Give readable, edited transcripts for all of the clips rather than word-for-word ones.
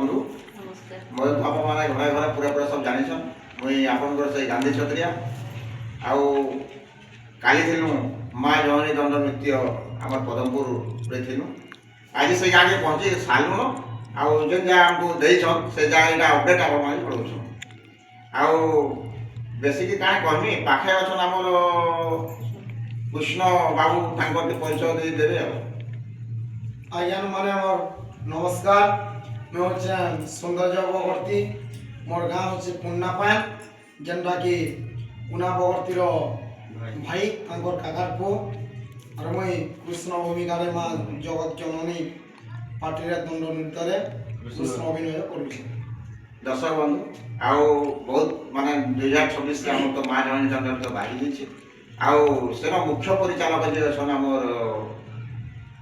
बंधु मैं आप घरे घरे पूरा पूरा सब जानी मुई आपंकर से गांधी छत्रिया आउ काली थिलु माँ जननी दंड नृत्य आम पदमपुर थी आज से जगह पहुँची सालुन आउ जेन जगह आमको देछन से जगह अपडेट आप पढ़ाऊँ आउ बेसिक क्या कहमी पाखे अच्छन आमर कृष्ण बाबू तक परिचय देदेवे आज्ञा माने नमस्कार मैं हूँ सौंदर्य बगर्ती मोर गाँव हूँ पुन्नापान जेनटा कि पुना बगर्तीर भाई तांकर काकार पु और मुई कृष्ण भूमिका माँ जगत जननी पार्टी दंड नृत्य कृष्ण अभिनय करुचे। दर्शक बंधु आउ बहुत माने 2026 के हम तो माँ जननी दंड नृत्य बाहरी आउ से मुख्य परिचालक जे अच्छा आमर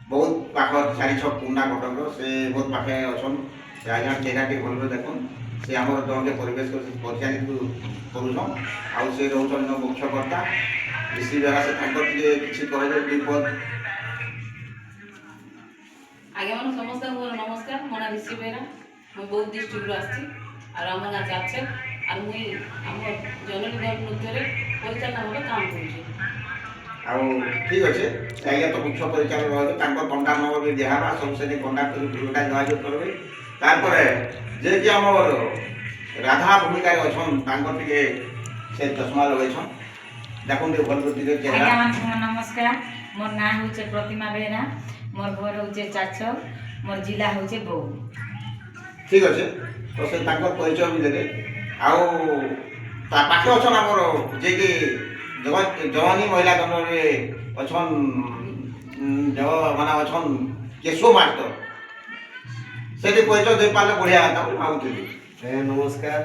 बहुत पाख 4-6 पुना कटक से बहुत पाखे अच्छन से आज्ञा चेहरा टे भल देख से आम दल परिवेश परिचालित करुन आउ से रोचन मुख्यकर्ता ऋषि बेहरा से किसी कहे विपद आगे मन समस्त नमस्कार मो ना ऋषि बेहरा मैं बौद्ध डिस्ट्रिक्ट आसी और आम ना चाचे और मुई आम जननी दल नृत्य परिचालना भाव काम करुचे। ठीक अच्छे आज्ञा तो मुख्य परिचालक रही कंटाक्ट नंबर भी दिहबा सब से कंटाक्ट कर जोगाजोग करेंगे तारपर जे कि आम राधा भूमिका अच्छन टे से चश्मा लगे देखो भल चेहरा। नमस्कार मोर ना हूँ प्रतिमा बेहरा मोर घर हूँ चाच मोर जिला हूँ बौद्ध। ठीक अच्छे तो से परिचय भी देते आखे अच्छन आमर जे कि जवानी महिला दंड अच्छन माना अच्छन केशव मास्टर से परिचय दे पारे बढ़िया था भावुली। नमस्कार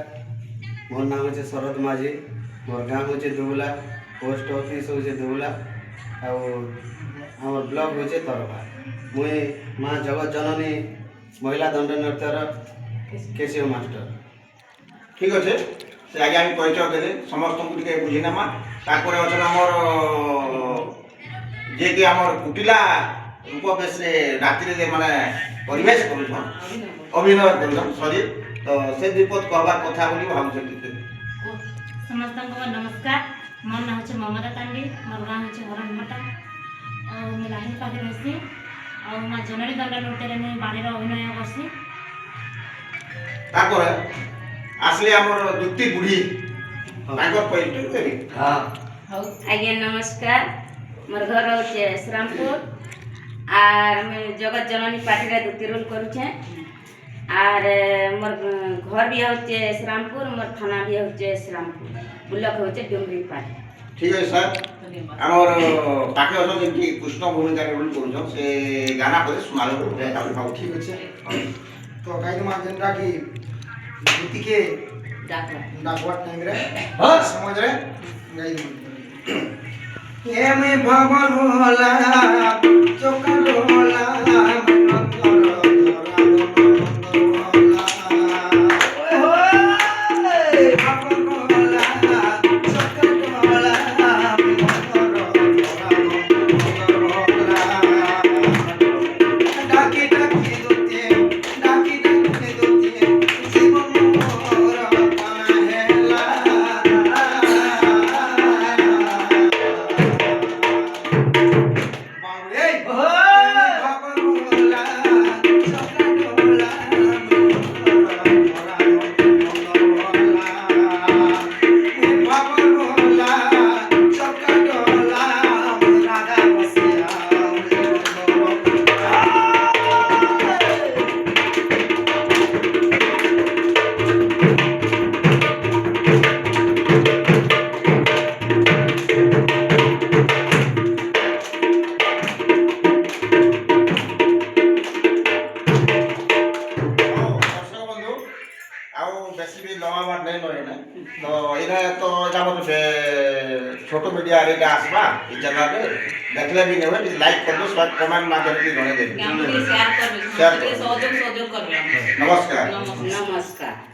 मोर नाम है शरद माझी मोर गाँव हूँ दुबला पोस्ट ऑफिस हूँ दुबला आम ब्लॉक हूँ तरफा मुई माँ जगत जननी महिला दंड नृत्यर केशव मास्टर। ठीक अच्छे से आगे आम परिचय देते समस्त को बुझीनेमा तापर अच्छे आमर जे कि आमर कुटिला रूपवेश रात्रि माने परिवेश अभिनय कर सॉरी तो से विपद कहबार कथा बोली भावुँ। समस्त नमस्कार मोर ना हूँ ममता तांडी मोर गाँव हूँ हरणमटा और मैं लाही पाखे रही और माँ जननी दंड नृत्य मुझे बाड़ी अभिनय करसी। तापर आसले आमर दुती बुढ़ी परिचय आज्ञा नमस्कार मोर घर हूँ श्रामपुर और मैं जगत जननी पार्टी दुती रोल करुचे और मोर घर भी हूँ श्रामपुर मोर थाना भी हूँ श्रामपुर ब्लॉक हूँ डुमरी पार्टी। ठीक है सर आमर पाखे अच्छे जमी कृष्ण भूमिका रोल कर से गाना पर सुना ठीक अच्छे तो कहीं माँ जेनटा कि धुती के डाकवा टाइम रे समझ रे गाई ये मैं भवन होला चोकल होला छोट मीडिया आसवा चैनल देखले भी नहीं लाइक कर दो कमेंट माध्यम से जन देवी शेयर कर नमस्कार। नमस्कार।